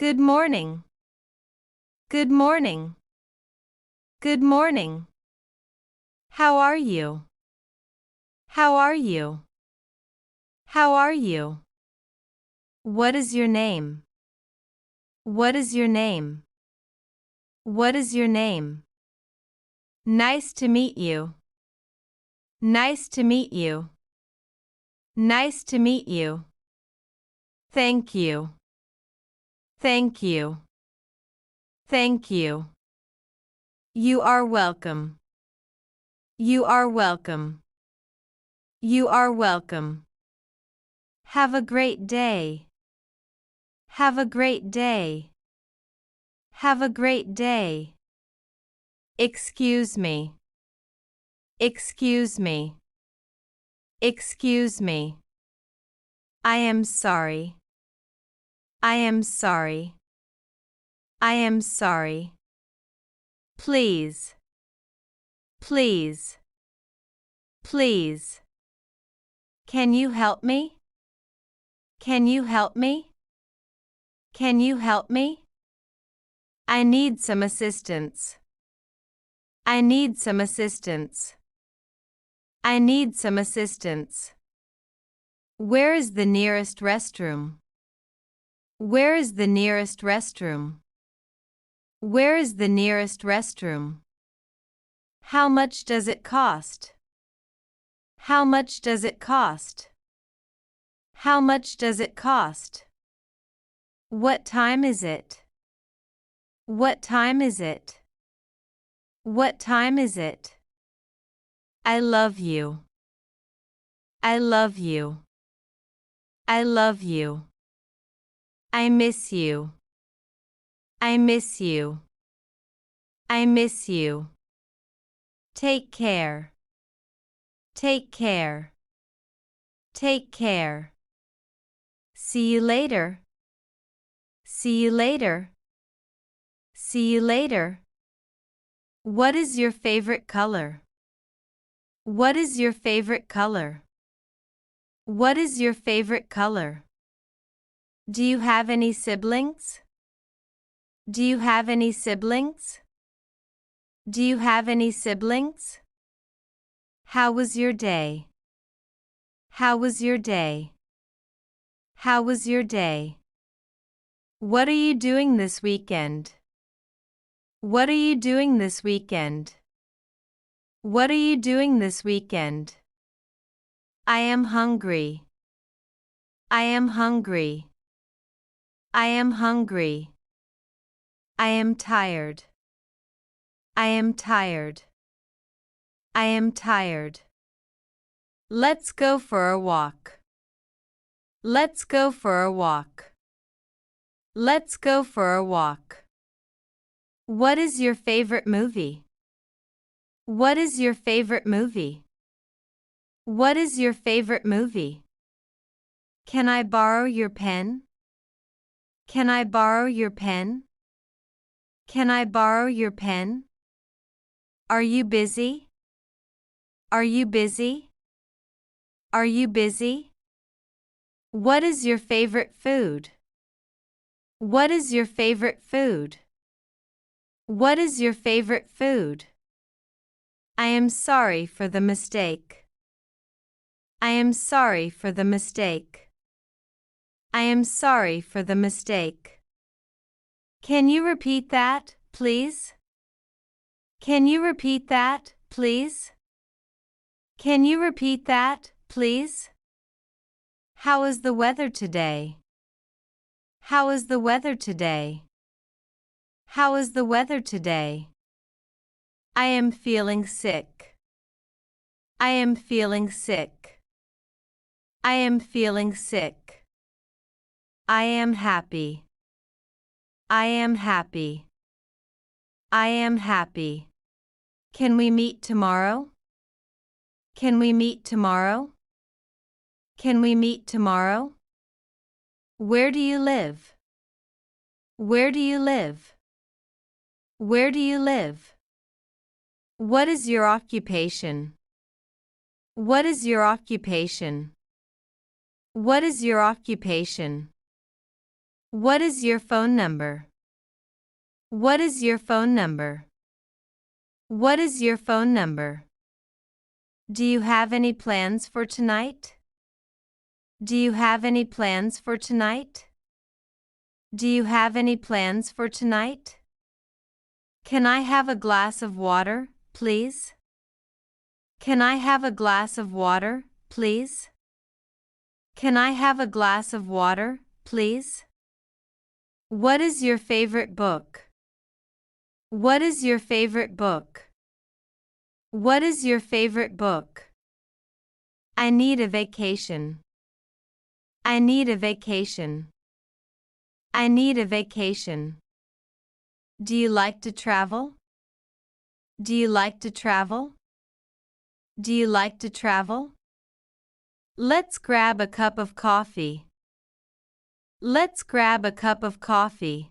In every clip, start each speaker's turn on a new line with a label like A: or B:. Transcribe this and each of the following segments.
A: Good morning. Good morning. Good morning. How are you? How are you? How are you? What is your name? What is your name? What is your name? Nice to meet you. Nice to meet you. Nice to meet you. Thank you. Thank you. Thank you. You are welcome. You are welcome. You are welcome. Have a great day. Have a great day. Have a great day. Excuse me. Excuse me. Excuse me. I am sorry. I am sorry. I am sorry. Please. Please. Please. Can you help me? Can you help me? Can you help me? I need some assistance. I need some assistance. I need some assistance. Where is the nearest restroom? Where is the nearest restroom? Where is the nearest restroom? How much does it cost? How much does it cost? How much does it cost? What time is it? What time is it? What time is it? I love you. I love you. I love you. I miss you. I miss you. I miss you. Take care. Take care. Take care. See you later. See you later. See you later. What is your favorite color? What is your favorite color? What is your favorite color? Do you have any siblings? Do you have any siblings? Do you have any siblings? How was your day? How was your day? How was your day? What are you doing this weekend? What are you doing this weekend? What are you doing this weekend? I am hungry. I am hungry. I am hungry. I am tired. I am tired. I am tired. Let's go for a walk. Let's go for a walk. Let's go for a walk. What is your favorite movie? What is your favorite movie? What is your favorite movie? Can I borrow your pen? Can I borrow your pen? Can I borrow your pen? Are you busy? Are you busy? Are you busy? What is your favorite food? What is your favorite food? What is your favorite food? I am sorry for the mistake. I am sorry for the mistake. I am sorry for the mistake. Can you repeat that, please? Can you repeat that, please? Can you repeat that, please? How is the weather today? How is the weather today? How is the weather today? I am feeling sick. I am feeling sick. I am feeling sick. I am happy. I am happy. I am happy. Can we meet tomorrow? Can we meet tomorrow? Can we meet tomorrow? Where do you live? Where do you live? Where do you live? What is your occupation? What is your occupation? What is your occupation? What is your phone number? What is your phone number? What is your phone number? Do you have any plans for tonight? Do you have any plans for tonight? Do you have any plans for tonight? Can I have a glass of water, please? Can I have a glass of water, please? Can I have a glass of water, please? What is your favorite book? What is your favorite book? What is your favorite book? I need a vacation. I need a vacation. I need a vacation. Do you like to travel? Do you like to travel? Do you like to travel? Let's grab a cup of coffee. Let's grab a cup of coffee.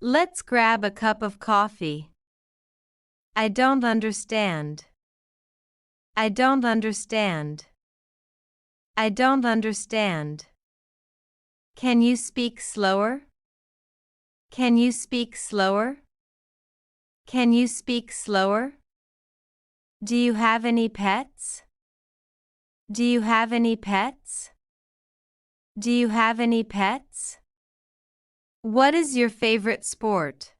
A: Let's grab a cup of coffee. I don't understand. I don't understand. I don't understand. Can you speak slower? Can you speak slower? Can you speak slower? Do you have any pets? Do you have any pets? Do you have any pets? What is your favorite sport?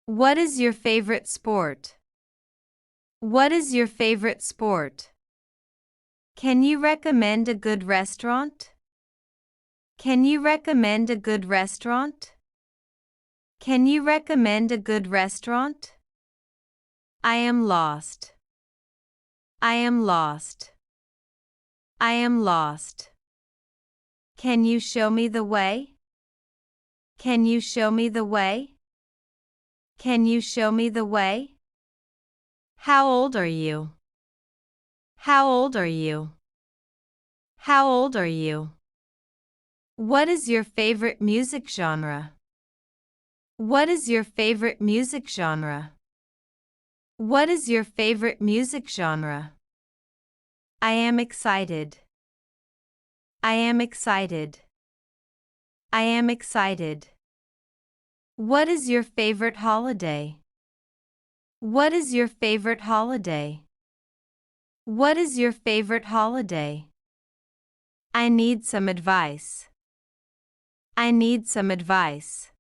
A: What is your favorite sport? What is your favorite sport? Can you recommend a good restaurant? Can you recommend a good restaurant? Can you recommend a good restaurant? I am lost. I am lost. I am lost. Can you show me the way? Can you show me the way? Can you show me the way? How old are you? How old are you? How old are you? What is your favorite music genre? What is your favorite music genre? What is your favorite music genre? I am excited. I am excited. I am excited. What is your favorite holiday? What is your favorite holiday? What is your favorite holiday? I need some advice. I need some advice.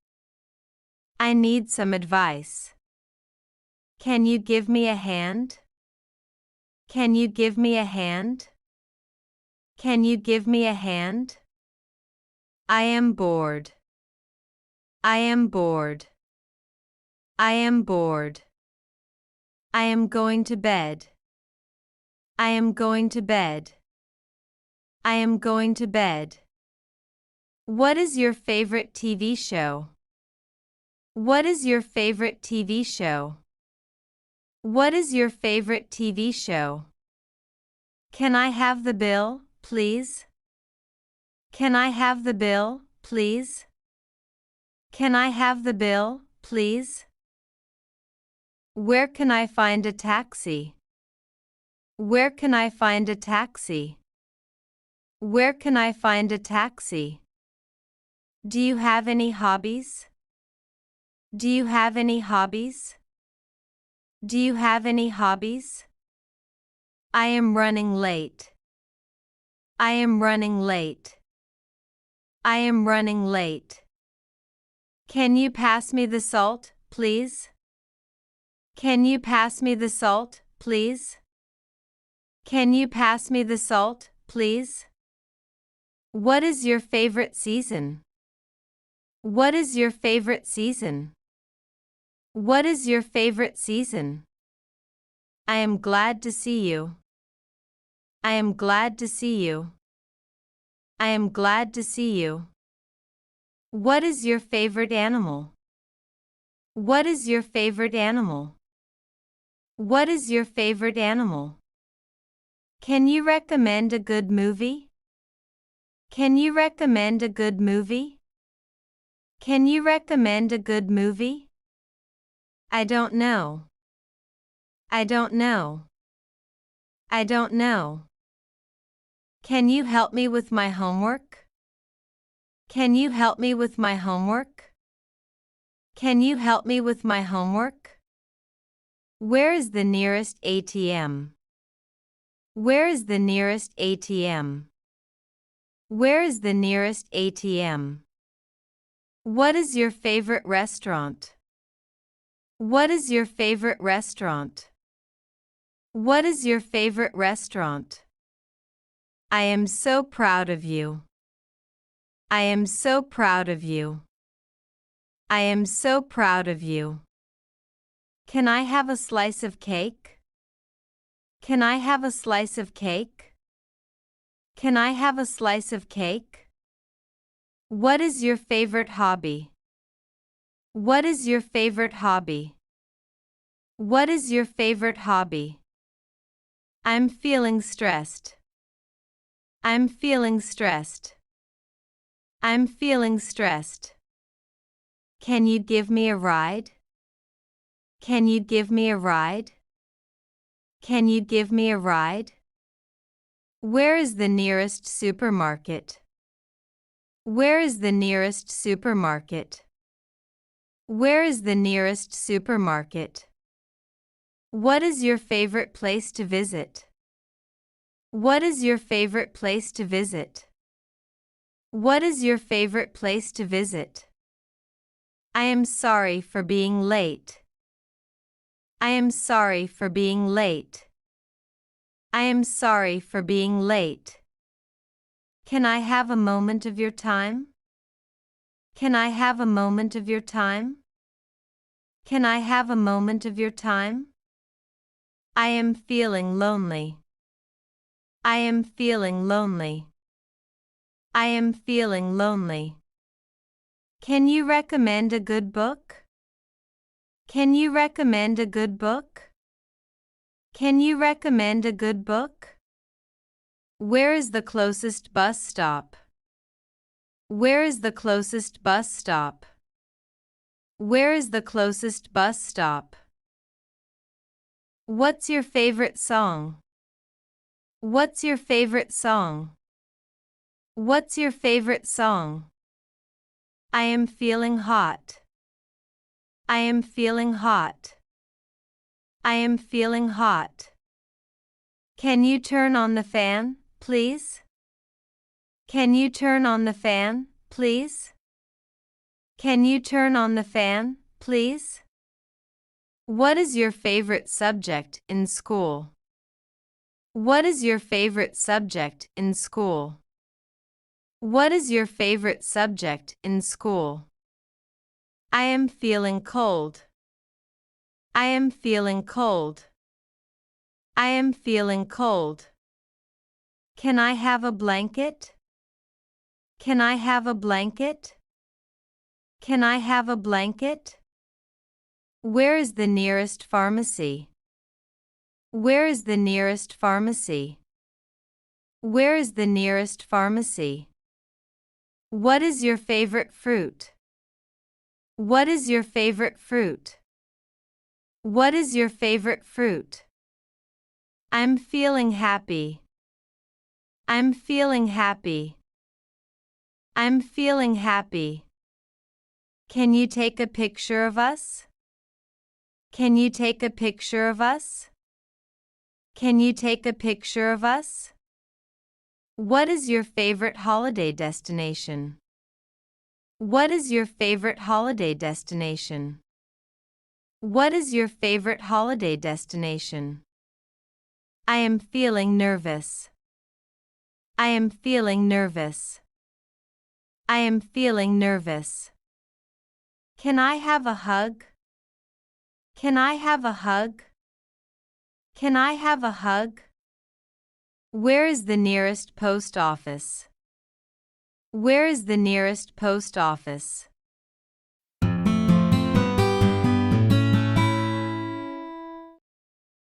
A: I need some advice. Can you give me a hand? Can you give me a hand? Can you give me a hand? I am bored. I am bored. I am bored. I am going to bed. I am going to bed. I am going to bed. What is your favorite TV show? What is your favorite TV show? What is your favorite TV show? Can I have the bill, please? Can I have the bill, please? Can I have the bill, please? Where can I find a taxi? Where can I find a taxi? Where can I find a taxi? Do you have any hobbies? Do you have any hobbies? Do you have any hobbies? I am running late. I am running late. I am running late. Can you pass me the salt, please? Can you pass me the salt, please? Can you pass me the salt, please? What is your favorite season? What is your favorite season? What is your favorite season? I am glad to see you. I am glad to see you. I am glad to see you. What is your favorite animal? What is your favorite animal? What is your favorite animal? Can you recommend a good movie? Can you recommend a good movie? Can you recommend a good movie? I don't know. I don't know. I don't know. Can you help me with my homework? Can you help me with my homework? Can you help me with my homework? Where is the nearest ATM? Where is the nearest ATM? Where is the nearest ATM? What is your favorite restaurant? What is your favorite restaurant? What is your favorite restaurant? I am so proud of you. I am so proud of you. I am so proud of you. Can I have a slice of cake? Can I have a slice of cake? Can I have a slice of cake? What is your favorite hobby? What is your favorite hobby? What is your favorite hobby? I'm feeling stressed. I'm feeling stressed. I'm feeling stressed. Can you give me a ride? Can you give me a ride? Can you give me a ride? Where is the nearest supermarket? Where is the nearest supermarket? Where is the nearest supermarket? What is your favorite place to visit? What is your favorite place to visit? What is your favorite place to visit? I am sorry for being late. I am sorry for being late. I am sorry for being late. Can I have a moment of your time? Can I have a moment of your time? Can I have a moment of your time? I am feeling lonely. I am feeling lonely. I am feeling lonely. Can you recommend a good book? Can you recommend a good book? Can you recommend a good book? Where is the closest bus stop? Where is the closest bus stop? Where is the closest bus stop? What's your favorite song? What's your favorite song? What's your favorite song? I am feeling hot. I am feeling hot. I am feeling hot. Can you turn on the fan, please? Can you turn on the fan, please? Can you turn on the fan, please? What is your favorite subject in school? What is your favorite subject in school? What is your favorite subject in school? I am feeling cold. I am feeling cold. I am feeling cold. Can I have a blanket? Can I have a blanket? Can I have a blanket? Where is the nearest pharmacy? Where is the nearest pharmacy? Where is the nearest pharmacy? What is your favorite fruit? What is your favorite fruit? What is your favorite fruit? I'm feeling happy. I'm feeling happy. I'm feeling happy. Can you take a picture of us? Can you take a picture of us? Can you take a picture of us? What is your favorite holiday destination? What is your favorite holiday destination? What is your favorite holiday destination? I am feeling nervous. I am feeling nervous. I am feeling nervous. Can I have a hug? Can I have a hug? Can I have a hug? Where is the nearest post office? Where is the nearest post office?